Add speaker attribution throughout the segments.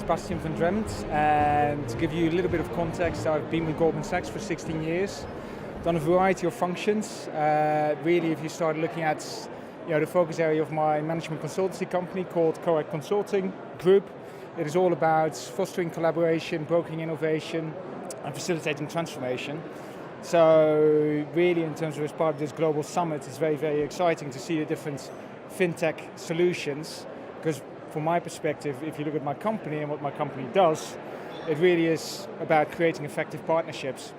Speaker 1: Bastiaan from Drempt, and to give you a little bit of context, I've been with Goldman Sachs for 16 years, done a variety of functions. Really, if you start looking at the focus area of my management consultancy company called Coact Consulting Group, it is all about fostering collaboration, brokering innovation, and facilitating transformation. So really, in terms of as part of this global summit, it's very, very exciting to see the different fintech solutions, because from my perspective, if you look at my company and what my company does, it really is about creating effective partnerships.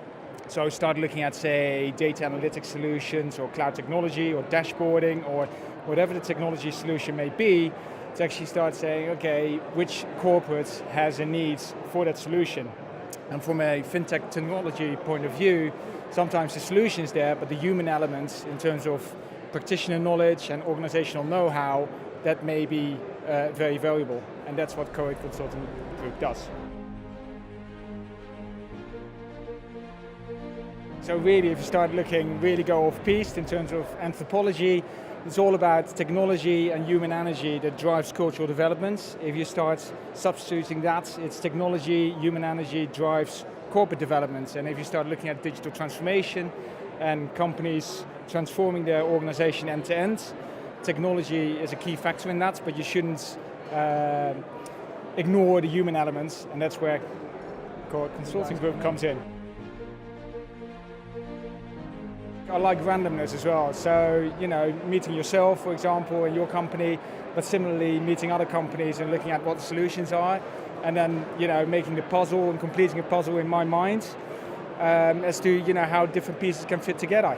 Speaker 1: So I started looking at, say, data analytics solutions or cloud technology or dashboarding or whatever the technology solution may be, to actually start saying, okay, which corporate has a need for that solution? And from a fintech technology point of view, sometimes the solution is there, but the human elements in terms of practitioner knowledge and organizational know-how, that may be very valuable. And that's what Coact Consulting Group does. So really, if you start looking, really go off-piste in terms of anthropology, it's all about technology and human energy that drives cultural development. If you start substituting that, it's technology, human energy drives corporate development. And if you start looking at digital transformation and companies transforming their organization end-to-end, technology is a key factor in that, but you shouldn't ignore the human elements, and that's where Coact Consulting Group comes in. I like randomness as well, so meeting yourself, for example, in your company, but similarly meeting other companies and looking at what the solutions are, and then making the puzzle and completing a puzzle in my mind as to how different pieces can fit together.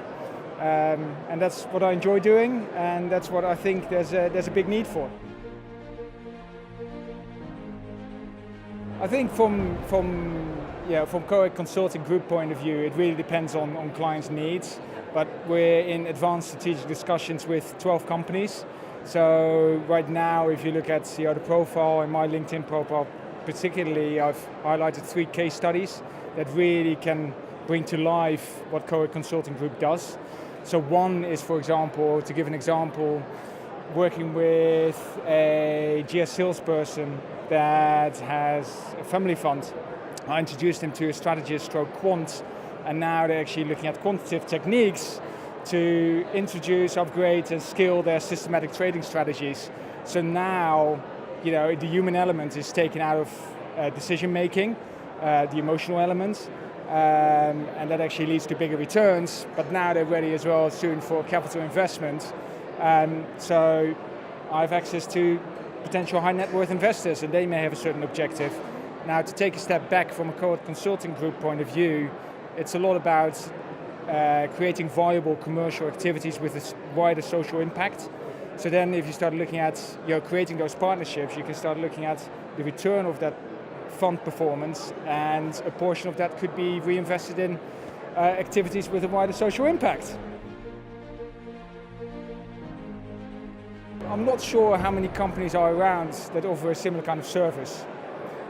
Speaker 1: And that's what I enjoy doing, and that's what I think there's a big need for. I think from Coact Consulting Group point of view, it really depends on clients' needs, but we're in advanced strategic discussions with 12 companies. So right now, if you look at the profile and my LinkedIn profile particularly, I've highlighted 3 case studies that really can bring to life what Coact Consulting Group does. So one is, for example, to give an example, working with a GS salesperson that has a family fund. I introduced him to a strategist stroke quant, and now they're actually looking at quantitative techniques to introduce, upgrade, and scale their systematic trading strategies. So now, the human element is taken out of decision making, the emotional element, and that actually leads to bigger returns, but now they're ready as well soon for capital investment. So I have access to potential high net worth investors, and they may have a certain objective. Now, to take a step back from a Coact Consulting Group point of view, it's a lot about creating viable commercial activities with a wider social impact. So then if you start looking at creating those partnerships, you can start looking at the return of that fund performance, and a portion of that could be reinvested in activities with a wider social impact. I'm not sure how many companies are around that offer a similar kind of service.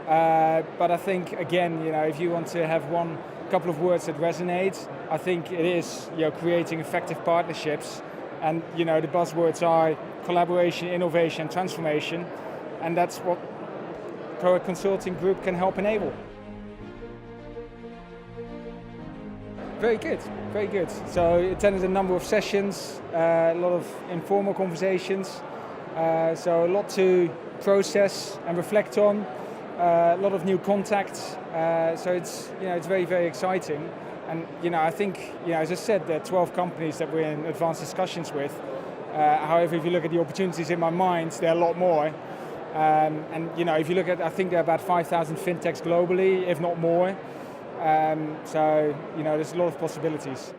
Speaker 1: But I think, again, if you want to have one couple of words that resonate, I think it is creating effective partnerships. And the buzzwords are collaboration, innovation, transformation, and that's what Coact Consulting Group can help enable. Very good, very good. So I attended a number of sessions, a lot of informal conversations, so a lot to process and reflect on, a lot of new contacts. So it's very, very exciting. And I think, as I said, there are 12 companies that we're in advanced discussions with. However, if you look at the opportunities in my mind, there are a lot more. And if you look at, I think there are about 5,000 fintechs globally, if not more. So there's a lot of possibilities.